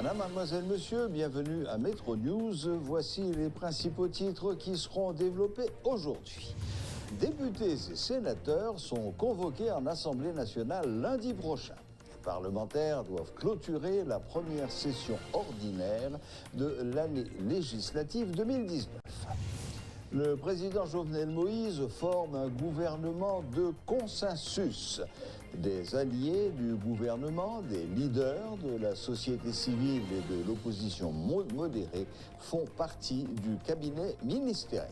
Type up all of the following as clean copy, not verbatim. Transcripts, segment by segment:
Madame, mademoiselle, monsieur, bienvenue à Métro News. Voici les principaux titres qui seront développés aujourd'hui. Députés et sénateurs sont convoqués en Assemblée nationale lundi prochain. Les parlementaires doivent clôturer la première session ordinaire de l'année législative 2019. Le président Jovenel Moïse forme un gouvernement de consensus. Des alliés du gouvernement, des leaders de la société civile et de l'opposition modérée font partie du cabinet ministériel.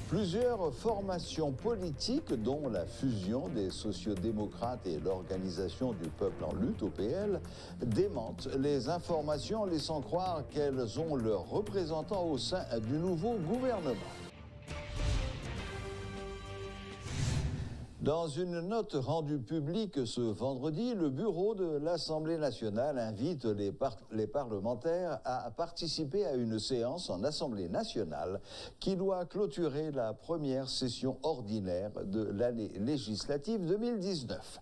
Plusieurs formations politiques, dont la fusion des sociodémocrates et l'Organisation du peuple en lutte, OPL, démentent les informations laissant croire qu'elles ont leurs représentants au sein du nouveau gouvernement. Dans une note rendue publique ce vendredi, le bureau de l'Assemblée nationale invite les parlementaires à participer à une séance en Assemblée nationale qui doit clôturer la première session ordinaire de l'année législative 2019.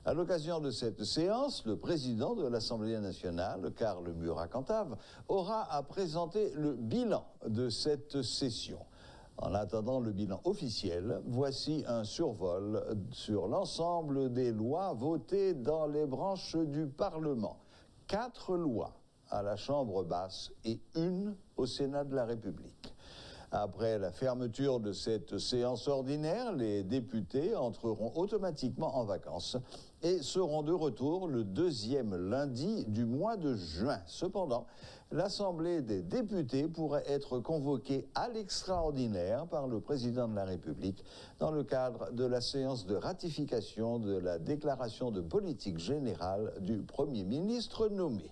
À l'occasion de cette séance, le président de l'Assemblée nationale, Karl Murat-Cantave, aura à présenter le bilan de cette session. En attendant le bilan officiel, voici un survol sur l'ensemble des lois votées dans les branches du Parlement. 4 lois à la Chambre basse et 1 au Sénat de la République. Après la fermeture de cette séance ordinaire, les députés entreront automatiquement en vacances et seront de retour le 2e lundi du mois de juin. Cependant, l'Assemblée des députés pourrait être convoquée à l'extraordinaire par le président de la République dans le cadre de la séance de ratification de la déclaration de politique générale du Premier ministre nommé.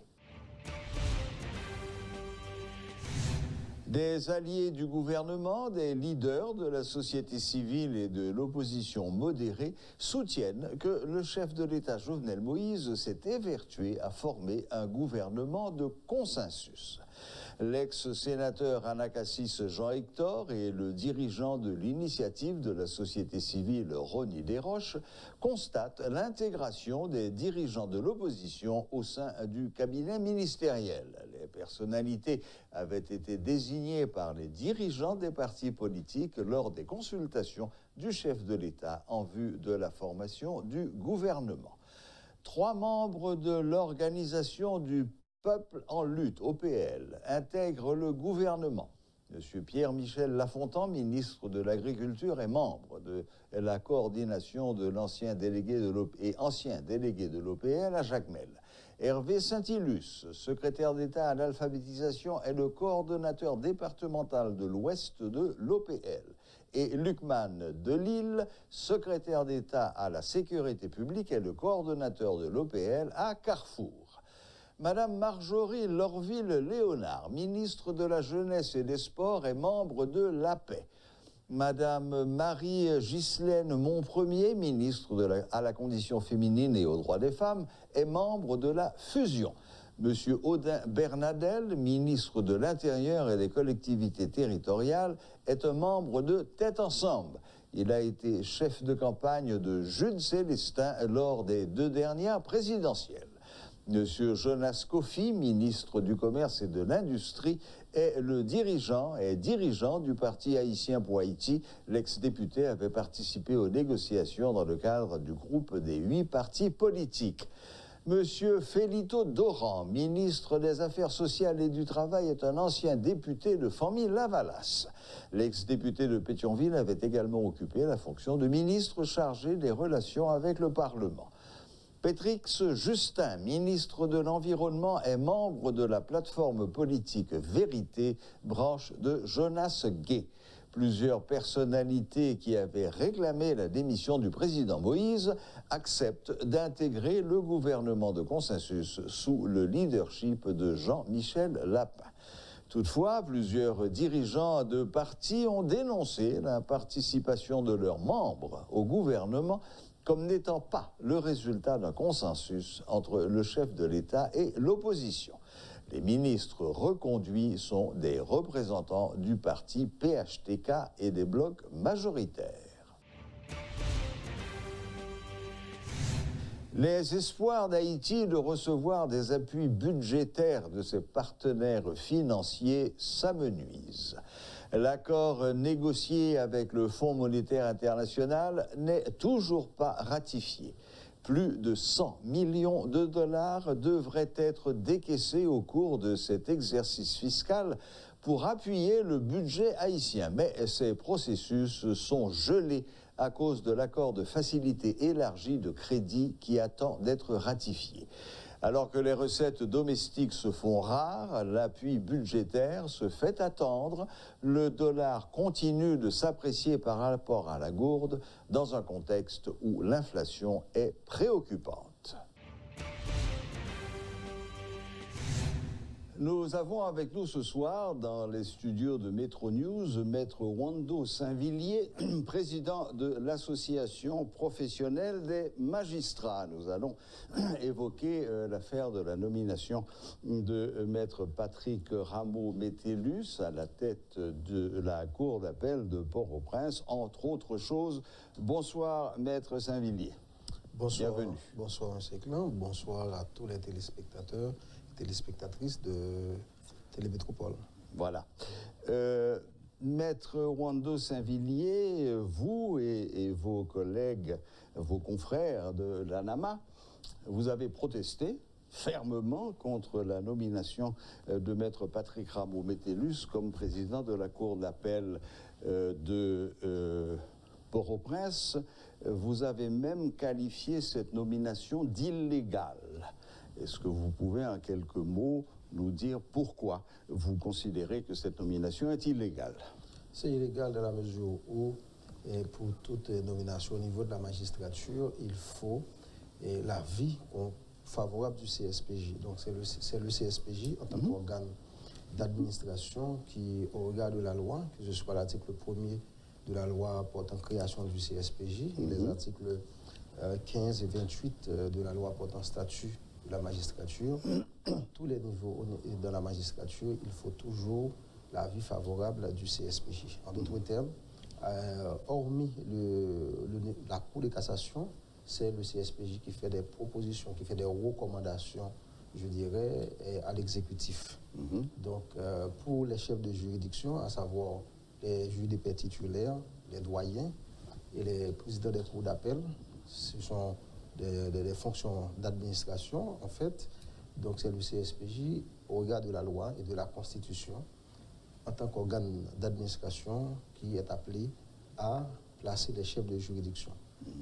Des alliés du gouvernement, des leaders de la société civile et de l'opposition modérée soutiennent que le chef de l'État Jovenel Moïse s'est évertué à former un gouvernement de consensus. L'ex-sénateur Anacassis Jean-Hector et le dirigeant de l'initiative de la société civile Rony Desroches constatent l'intégration des dirigeants de l'opposition au sein du cabinet ministériel. Les personnalités avaient été désignées par les dirigeants des partis politiques lors des consultations du chef de l'État en vue de la formation du gouvernement. 3 membres de l'Organisation du peuple en lutte, OPL, intègrent le gouvernement. M. Pierre-Michel Lafontan, ministre de l'Agriculture, est membre de la coordination de l'ancien délégué et ancien délégué de l'OPL à Jacmel. Hervé Saint-Ilus, secrétaire d'État à l'alphabétisation, est le coordonnateur départemental de l'Ouest de l'OPL. Et Lucman Delille, secrétaire d'État à la sécurité publique, est le coordonnateur de l'OPL à Carrefour. Madame Marjorie Lorville-Léonard, ministre de la Jeunesse et des Sports, est membre de l'APEI. Madame Marie-Ghislaine Montpremier, ministre à la condition féminine et aux droits des femmes, est membre de la Fusion. Monsieur Audin Bernadel, ministre de l'Intérieur et des collectivités territoriales, est un membre de Tête Ensemble. Il a été chef de campagne de Jules Célestin lors des 2 dernières présidentielles. Monsieur Jonas Kofi, ministre du Commerce et de l'Industrie, est dirigeant du Parti haïtien pour Haïti. L'ex-député avait participé aux négociations dans le cadre du groupe des 8 partis politiques. Monsieur Félito Doran, ministre des Affaires sociales et du Travail, est un ancien député de Famille-Lavalas. L'ex-député de Pétionville avait également occupé la fonction de ministre chargé des relations avec le Parlement. Pétrix Justin, ministre de l'Environnement, est membre de la plateforme politique Vérité, branche de Jonas Gay. Plusieurs personnalités qui avaient réclamé la démission du président Moïse acceptent d'intégrer le gouvernement de consensus sous le leadership de Jean-Michel Lapin. Toutefois, plusieurs dirigeants de partis ont dénoncé la participation de leurs membres au gouvernement comme n'étant pas le résultat d'un consensus entre le chef de l'État et l'opposition. Les ministres reconduits sont des représentants du parti PHTK et des blocs majoritaires. Les espoirs d'Haïti de recevoir des appuis budgétaires de ses partenaires financiers s'amenuisent. L'accord négocié avec le Fonds monétaire international n'est toujours pas ratifié. Plus de 100 millions de dollars devraient être décaissés au cours de cet exercice fiscal pour appuyer le budget haïtien. Mais ces processus sont gelés à cause de l'accord de facilité élargie de crédit qui attend d'être ratifié. Alors que les recettes domestiques se font rares, l'appui budgétaire se fait attendre. Le dollar continue de s'apprécier par rapport à la gourde dans un contexte où l'inflation est préoccupante. Nous avons avec nous ce soir, dans les studios de Metro News, Maître Wando Saint-Villiers, président de l'Association professionnelle des magistrats. Nous allons évoquer l'affaire de la nomination de Maître Patrick Rameau-Metellus à la tête de la Cour d'appel de Port-au-Prince, entre autres choses. Bonsoir, Maître Saint-Villiers. Bonsoir. Bienvenue. Bonsoir, M. Clan. Bonsoir à tous les téléspectateurs, téléspectatrices de Télémétropole. Voilà. Maître Wando Saint-Villiers, vous et vos collègues, vos confrères de l'ANAMA, vous avez protesté fermement contre la nomination de Maître Patrick Rameau-Metellus comme président de la Cour d'appel de Port-au-Prince. Vous avez même qualifié cette nomination d'illégale. Est-ce que vous pouvez, en quelques mots, nous dire pourquoi vous considérez que cette nomination est illégale? C'est illégal dans la mesure où, pour toute nomination au niveau de la magistrature, il faut l'avis favorable du CSPJ. Donc c'est le CSPJ en tant qu'organe d'administration qui, au regard de la loi, que ce soit l'article 1er de la loi portant création du CSPJ et les articles 15 et 28 de la loi portant statut de la magistrature, à tous les niveaux dans la magistrature, il faut toujours l'avis favorable du CSPJ. En d'autres termes, hormis la Cour de cassation, c'est le CSPJ qui fait des propositions, qui fait des recommandations, je dirais, à l'exécutif. Donc, pour les chefs de juridiction, à savoir les juges des paix titulaires, les doyens et les présidents des cours d'appel, ce sont des fonctions d'administration, en fait. Donc, c'est le CSPJ, au regard de la loi et de la Constitution, en tant qu'organe d'administration, qui est appelé à placer les chefs de juridiction.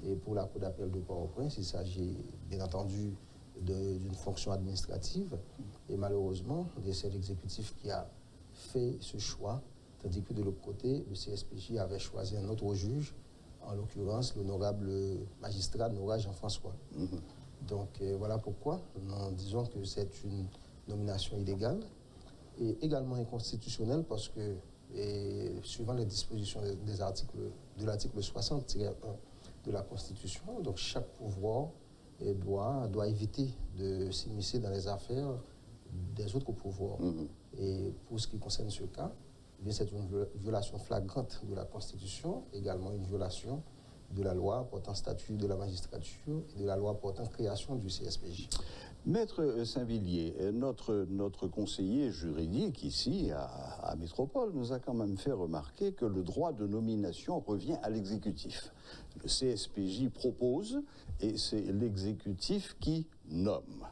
Et pour la Cour d'appel de Port-au-Prince, il s'agit, bien entendu, d'une fonction administrative. Et malheureusement, c'est l'exécutif qui a fait ce choix, tandis que de l'autre côté, le CSPJ avait choisi un autre juge, en l'occurrence l'honorable magistrat Nora Jean-François. Donc voilà pourquoi nous disons que c'est une nomination illégale et également inconstitutionnelle parce que, suivant les dispositions de l'article 60-1 de la Constitution, donc chaque pouvoir doit éviter de s'immiscer dans les affaires des autres pouvoirs. Et pour ce qui concerne ce cas, c'est une violation flagrante de la Constitution, également une violation de la loi portant statut de la magistrature et de la loi portant création du CSPJ. Maître Saint-Villiers, notre conseiller juridique ici à Métropole nous a quand même fait remarquer que le droit de nomination revient à l'exécutif. Le CSPJ propose et c'est l'exécutif qui nomme.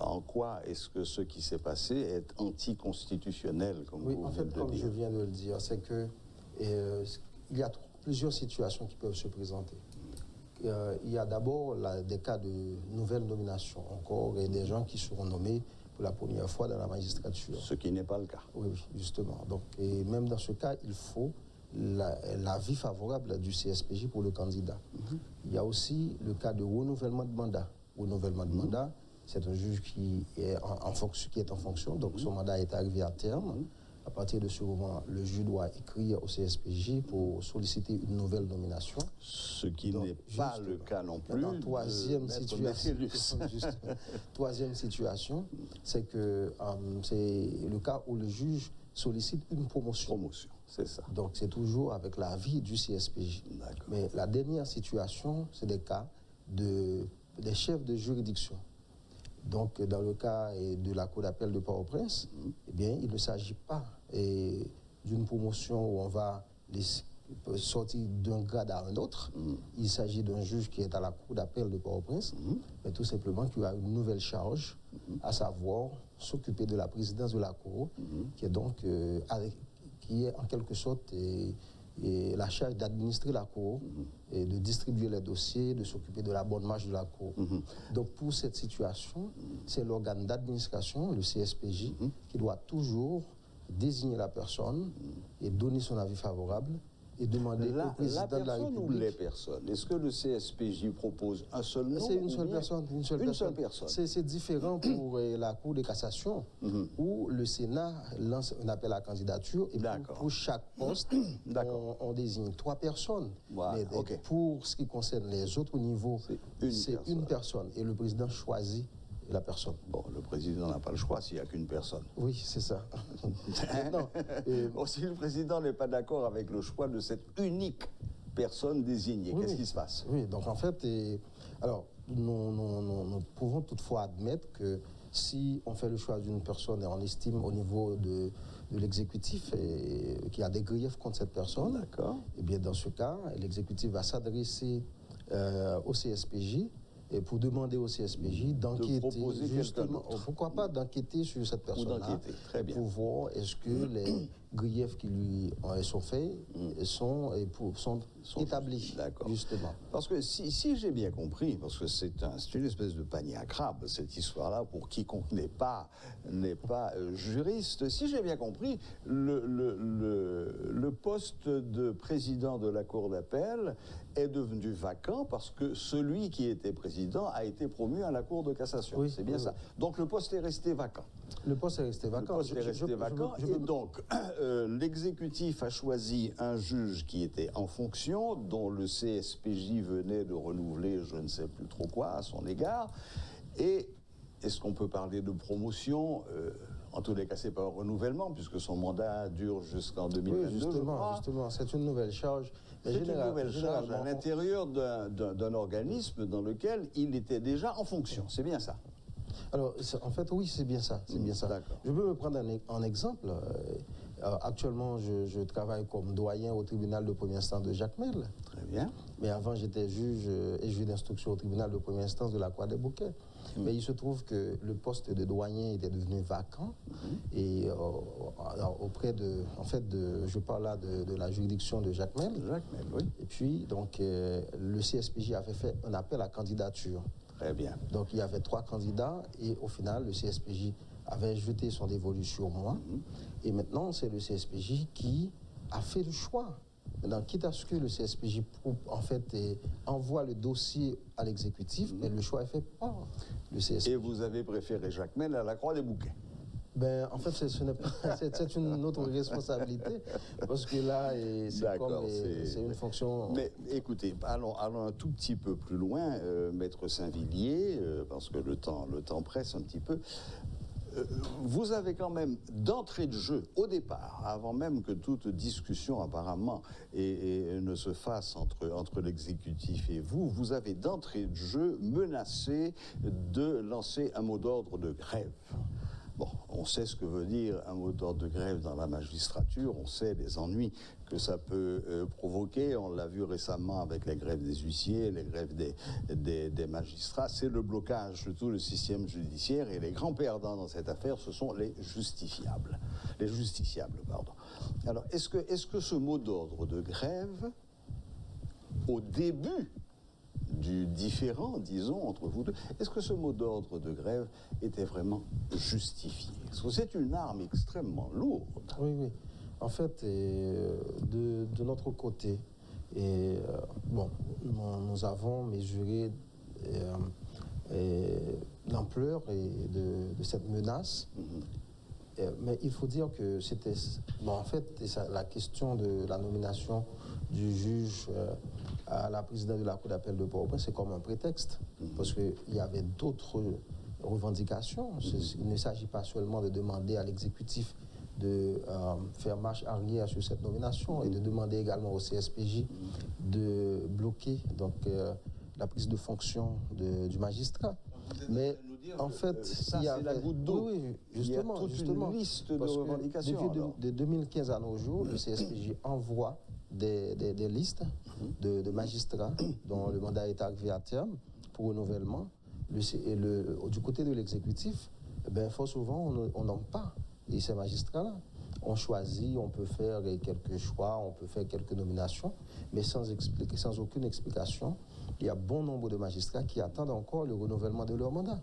En quoi est-ce que ce qui s'est passé est anticonstitutionnel, comme oui, vous en fait, comme dire. je viens de le dire, c'est que il y a plusieurs situations qui peuvent se présenter. Il y a d'abord des cas de nouvelles nominations, encore, et des gens qui seront nommés pour la première fois dans la magistrature. Ce qui n'est pas le cas. Oui, justement. Donc, et même dans ce cas, il faut l'avis favorable du CSPJ pour le candidat. Il y a aussi le cas de renouvellement de mandat. Renouvellement de mandat, c'est un juge qui est en fonction, donc son mandat est arrivé à terme. À partir de ce moment, le juge doit écrire au CSPJ pour solliciter une nouvelle nomination. Ce qui n'est pas le cas non plus. Troisième situation, c'est que c'est le cas où le juge sollicite une promotion. C'est ça. Donc c'est toujours avec l'avis du CSPJ. Mais la dernière situation, c'est des cas des chefs de juridiction. Donc, dans le cas de la Cour d'appel de Port-au-Prince, eh bien, il ne s'agit pas d'une promotion où on va sortir d'un grade à un autre. Il s'agit d'un juge qui est à la Cour d'appel de Port-au-Prince, mais tout simplement qui a une nouvelle charge, à savoir s'occuper de la présidence de la Cour, qui est donc qui est en quelque sorte la charge d'administrer la Cour, et de distribuer les dossiers, de s'occuper de la bonne marche de la Cour. Donc pour cette situation, c'est l'organe d'administration, le CSPJ, qui doit toujours désigner la personne et donner son avis favorable et demander au président de la République. Ou les personnes? Est-ce que le CSPJ propose un seul nom? C'est une seule personne. Une seule personne. C'est différent pour la Cour de cassation, où le Sénat lance un appel à candidature et pour chaque poste, on désigne 3 personnes. Voilà, mais pour ce qui concerne les autres niveaux, c'est une personne. Et le président choisit la personne. Bon, le président n'a pas le choix s'il n'y a qu'une personne. Oui, c'est ça. Bon, si le président n'est pas d'accord avec le choix de cette unique personne désignée, qu'est-ce qui se passe? Oui, donc en fait, alors, nous pouvons toutefois admettre que si on fait le choix d'une personne et on estime au niveau de l'exécutif qu'il y a des griefs contre cette personne, eh bien dans ce cas, l'exécutif va s'adresser au CSPJ et pour demander au CSPJ d'enquêter, justement, pourquoi pas d'enquêter sur cette personne-là, pour voir est-ce que les griefs qui lui sont faits sont établis, justement. Parce que si j'ai bien compris, parce que c'est une espèce de panier à crabes, cette histoire-là, pour quiconque n'est pas juriste, si j'ai bien compris, le poste de président de la Cour d'appel est devenu vacant parce que celui qui était président a été promu à la Cour de cassation. Oui, c'est bien ça. Donc le poste est resté vacant. Le poste est resté vacant. Et donc, l'exécutif a choisi un juge qui était en fonction, dont le CSPJ venait de renouveler je ne sais plus trop quoi à son égard. Et est-ce qu'on peut parler de promotion? En tous les cas, c'est pas un renouvellement, puisque son mandat dure jusqu'en 2022. Oui, justement, c'est une nouvelle charge. C'est une nouvelle charge à l'intérieur d'un organisme dans lequel il était déjà en fonction. C'est bien ça? Alors, en fait, oui, c'est bien ça. C'est bien ça. Je peux me prendre un exemple. Actuellement, je travaille comme doyen au tribunal de première instance de Jacmel. Très bien. Mais avant, j'étais juge et juge d'instruction au tribunal de première instance de la Croix des Bouquets. Mais il se trouve que le poste de doyen était devenu vacant. Et je parle là de la juridiction de Jacmel. Jacmel, oui. Et puis, donc, le CSPJ avait fait un appel à candidature. Très bien. Donc, il y avait 3 candidats et au final, le CSPJ avait jeté son dévolu sur moi. Et maintenant, c'est le CSPJ qui a fait le choix. Maintenant, quitte à ce que le CSPJ, envoie le dossier à l'exécutif, mais le choix est fait par le CSPJ. Et vous avez préféré Jacmel à la Croix des Bouquets? Ben, en fait, c'est une autre responsabilité, parce que là, c'est une fonction... Mais écoutez, allons un tout petit peu plus loin, Maître Saint-Villiers, parce que le temps presse un petit peu. Vous avez quand même, d'entrée de jeu, au départ, avant même que toute discussion apparemment ne se fasse entre l'exécutif et vous avez d'entrée de jeu menacé de lancer un mot d'ordre de grève. Bon, on sait ce que veut dire un mot d'ordre de grève dans la magistrature, on sait les ennuis que ça peut provoquer, on l'a vu récemment avec les grèves des huissiers, les grèves des magistrats, c'est le blocage de tout le système judiciaire et les grands perdants dans cette affaire, ce sont les justiciables. Les justiciables, pardon. Alors, est-ce que ce mot d'ordre de grève, au début du différend, disons, entre vous deux, est-ce que ce mot d'ordre de grève était vraiment justifié? Parce que c'est une arme extrêmement lourde. Oui. En fait, de notre côté, nous avons mesuré l'ampleur de cette menace. Mais il faut dire que c'était... en fait, la question de la nomination du juge à la présidence de la Cour d'appel de Port-au-Prince, c'est comme un prétexte, parce qu'il y avait d'autres revendications. Il ne s'agit pas seulement de demander à l'exécutif de faire marche arrière sur cette nomination et de demander également au CSPJ de bloquer la prise de fonction du magistrat. Mais en fait, ça, c'est la goutte d'eau. Oui, il y a toute une liste de revendications. Depuis de 2015 à nos jours, le CSPJ envoie des listes de magistrats dont le mandat est arrivé à terme pour renouvellement. Du côté de l'exécutif, fort souvent, on nomme pas ces magistrats-là. On choisit, on peut faire quelques choix, on peut faire quelques nominations, mais sans aucune explication. Il y a bon nombre de magistrats qui attendent encore le renouvellement de leur mandat.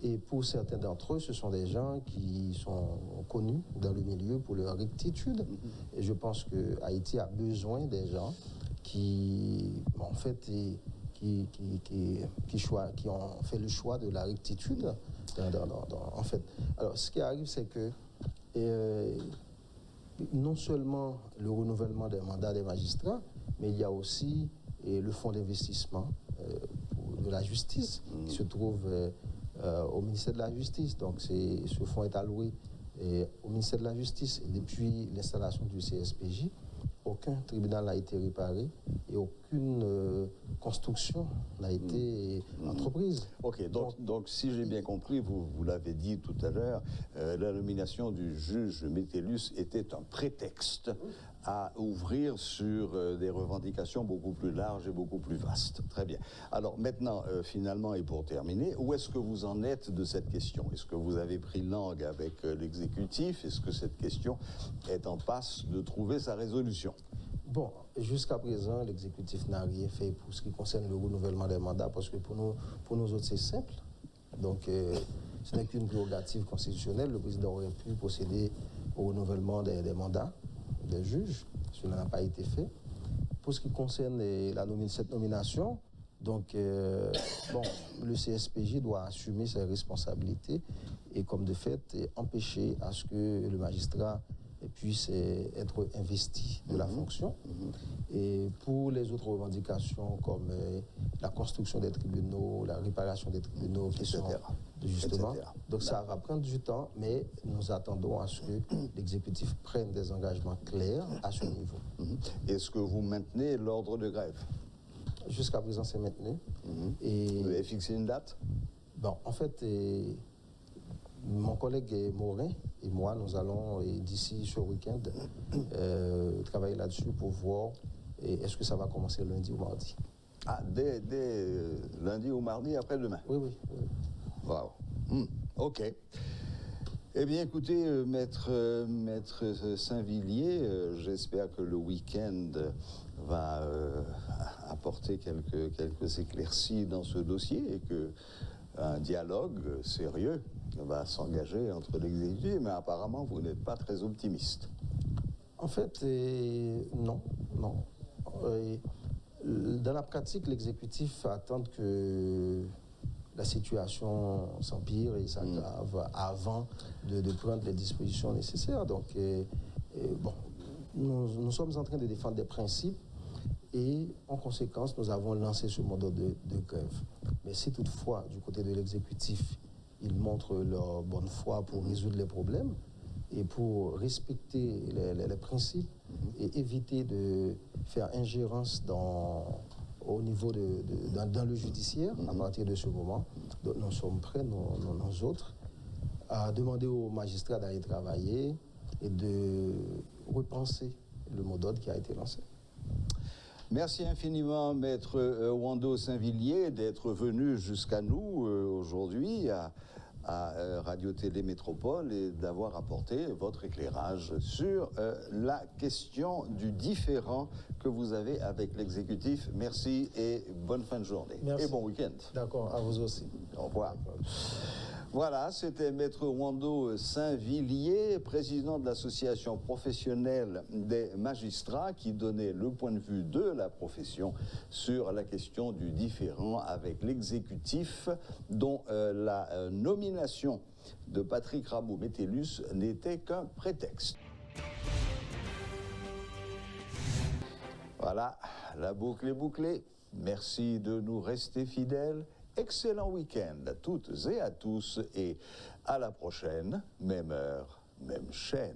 Et pour certains d'entre eux, ce sont des gens qui sont connus dans le milieu pour leur rectitude. Et je pense que Haïti a besoin des gens qui, en fait, qui ont fait le choix de la rectitude. En fait, alors, ce qui arrive, c'est que non seulement le renouvellement des mandats des magistrats, mais il y a aussi le fonds d'investissement de la justice qui se trouve au ministère de la Justice. Donc ce fonds est alloué au ministère de la Justice. Et depuis l'installation du CSPJ, aucun tribunal n'a été réparé et aucune construction n'a été entreprise. Ok, donc si j'ai bien compris, vous l'avez dit tout à l'heure, la nomination du juge Metellus était un prétexte à ouvrir sur des revendications beaucoup plus larges et beaucoup plus vastes. Très bien. Alors maintenant, finalement, et pour terminer, où est-ce que vous en êtes de cette question? Est-ce que vous avez pris langue avec l'exécutif? Est-ce que cette question est en passe de trouver sa résolution? Bon, jusqu'à présent, l'exécutif n'a rien fait pour ce qui concerne le renouvellement des mandats, parce que pour nous autres, c'est simple. Donc, ce n'est qu'une prérogative constitutionnelle. Le président aurait pu procéder au renouvellement des mandats des juges. Cela n'a pas été fait. Pour ce qui concerne cette nomination, donc, le CSPJ doit assumer ses responsabilités et, comme de fait, empêcher à ce que le magistrat puisse être investi de la fonction. Et pour les autres revendications comme la construction des tribunaux, la réparation des tribunaux, justement. Donc ça va prendre du temps, mais nous attendons à ce que l'exécutif prenne des engagements clairs à ce niveau. Est-ce que vous maintenez l'ordre de grève? Jusqu'à présent, c'est maintenu. Et vous avez fixé une date? Bon, en fait, mon collègue Morin et moi, nous allons, d'ici ce week-end, travailler là-dessus pour voir est-ce que ça va commencer lundi ou mardi. Ah, dès lundi ou mardi après-demain? Oui. Wow. OK. Eh bien, écoutez, maître Saint-Villiers, j'espère que le week-end va apporter quelques éclaircies dans ce dossier et qu'un dialogue sérieux va s'engager entre l'exécutif, mais apparemment, vous n'êtes pas très optimiste. En fait, non. Dans la pratique, l'exécutif attend que la situation s'empire et s'aggrave avant de prendre les dispositions nécessaires. Donc, nous sommes en train de défendre des principes et, en conséquence, nous avons lancé ce mode de grève. Mais si toutefois, du côté de l'exécutif, ils montrent leur bonne foi pour résoudre les problèmes et pour respecter les principes et éviter de faire ingérence au niveau dans le judiciaire, à partir de ce moment, donc nous sommes prêts, nous autres, à demander aux magistrats d'aller travailler et de repenser le mot d'ordre qui a été lancé. Merci infiniment, maître Wando Saint-Villiers, d'être venu jusqu'à nous aujourd'hui à Radio-Télé Métropole et d'avoir apporté votre éclairage sur la question du différend que vous avez avec l'exécutif. Merci et bonne fin de journée. Merci. Et bon week-end. D'accord, à vous aussi. Au revoir. Voilà, c'était maître Wando Saint-Villiers, président de l'association professionnelle des magistrats, qui donnait le point de vue de la profession sur la question du différend avec l'exécutif, dont la nomination de Patrick Rabault-Metellus n'était qu'un prétexte. Voilà, la boucle est bouclée. Merci de nous rester fidèles. Excellent week-end à toutes et à tous et à la prochaine, même heure, même chaîne.